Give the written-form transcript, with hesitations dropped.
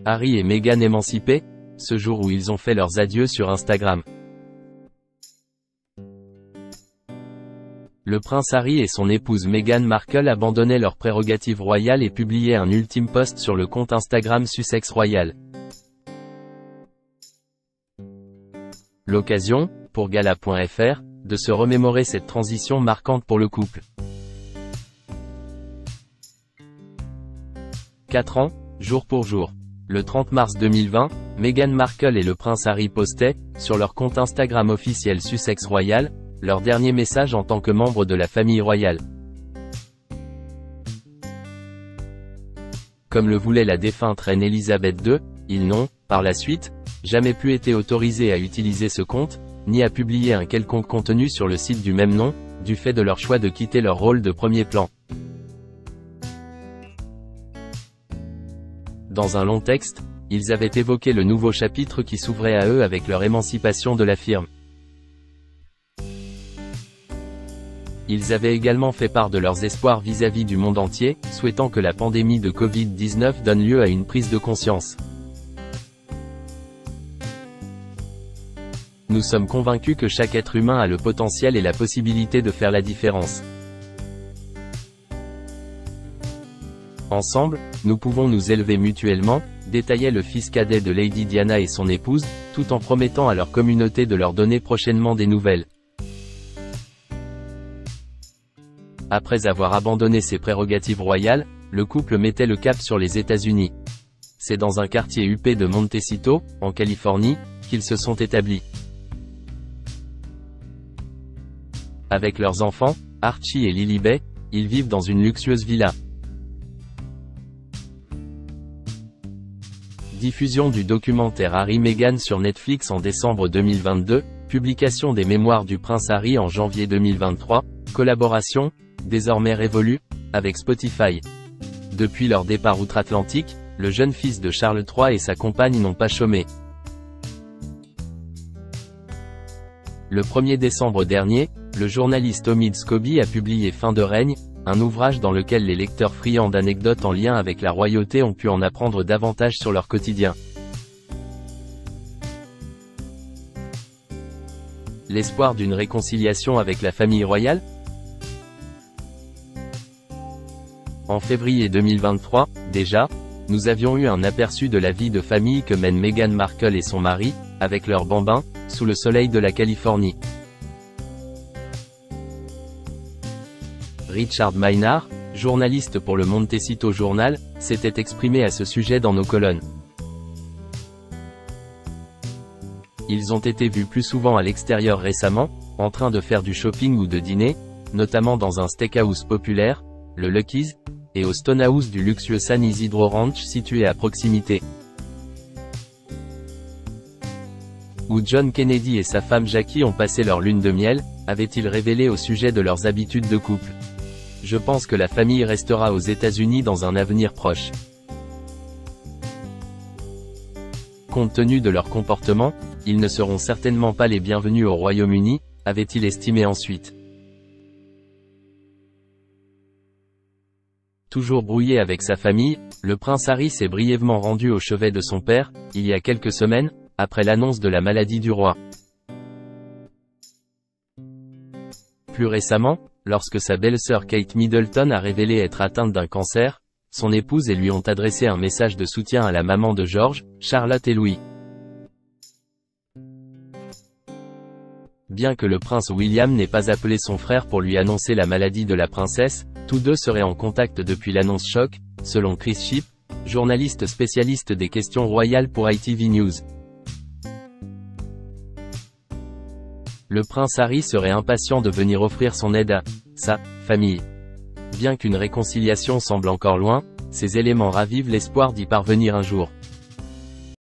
Harry et Meghan émancipés, ce jour où ils ont fait leurs adieux sur Instagram. Le prince Harry et son épouse Meghan Markle abandonnaient leurs prérogatives royales et publiaient un ultime post sur le compte Instagram Sussex Royal. L'occasion, pour Gala.fr, de se remémorer cette transition marquante pour le couple. 4 ans, jour pour jour. Le 30 mars 2020, Meghan Markle et le prince Harry postaient, sur leur compte Instagram officiel Sussex Royal, leur dernier message en tant que membre de la famille royale. Comme le voulait la défunte reine Elisabeth II, ils n'ont, par la suite, jamais pu été autorisés à utiliser ce compte, ni à publier un quelconque contenu sur le site du même nom, du fait de leur choix de quitter leur rôle de premier plan. Dans un long texte, ils avaient évoqué le nouveau chapitre qui s'ouvrait à eux avec leur émancipation de la firme. Ils avaient également fait part de leurs espoirs vis-à-vis du monde entier, souhaitant que la pandémie de Covid-19 donne lieu à une prise de conscience. Nous sommes convaincus que chaque être humain a le potentiel et la possibilité de faire la différence. Ensemble, nous pouvons nous élever mutuellement, détaillait le fils cadet de Lady Diana et son épouse, tout en promettant à leur communauté de leur donner prochainement des nouvelles. Après avoir abandonné ses prérogatives royales, le couple mettait le cap sur les États-Unis. C'est dans un quartier huppé de Montecito, en Californie, qu'ils se sont établis. Avec leurs enfants, Archie et Lilibet, ils vivent dans une luxueuse villa. Diffusion du documentaire Harry-Meghan sur Netflix en décembre 2022, publication des mémoires du prince Harry en janvier 2023, collaboration, désormais révolue, avec Spotify. Depuis leur départ outre-Atlantique, le jeune fils de Charles III et sa compagne n'ont pas chômé. Le 1er décembre dernier, le journaliste Omid Scobie a publié Fin de règne, un ouvrage dans lequel les lecteurs friands d'anecdotes en lien avec la royauté ont pu en apprendre davantage sur leur quotidien. L'espoir d'une réconciliation avec la famille royale? En février 2023, déjà, nous avions eu un aperçu de la vie de famille que mènent Meghan Markle et son mari, avec leurs bambins, sous le soleil de la Californie. Richard Maynard, journaliste pour le Montecito Journal, s'était exprimé à ce sujet dans nos colonnes. Ils ont été vus plus souvent à l'extérieur récemment, en train de faire du shopping ou de dîner, notamment dans un steakhouse populaire, le Lucky's, et au Stonehouse du luxueux San Isidro Ranch situé à proximité. Où John Kennedy et sa femme Jackie ont passé leur lune de miel, avait-il révélé au sujet de leurs habitudes de couple. Je pense que la famille restera aux États-Unis dans un avenir proche. Compte tenu de leur comportement, ils ne seront certainement pas les bienvenus au Royaume-Uni, avait-il estimé ensuite. Toujours brouillé avec sa famille, le prince Harry s'est brièvement rendu au chevet de son père, il y a quelques semaines, après l'annonce de la maladie du roi. Plus récemment, lorsque sa belle-sœur Kate Middleton a révélé être atteinte d'un cancer, son épouse et lui ont adressé un message de soutien à la maman de George, Charlotte et Louis. Bien que le prince William n'ait pas appelé son frère pour lui annoncer la maladie de la princesse, tous deux seraient en contact depuis l'annonce choc, selon Chris Shipp, journaliste spécialiste des questions royales pour ITV News. Le prince Harry serait impatient de venir offrir son aide à sa famille. Bien qu'une réconciliation semble encore loin, ces éléments ravivent l'espoir d'y parvenir un jour.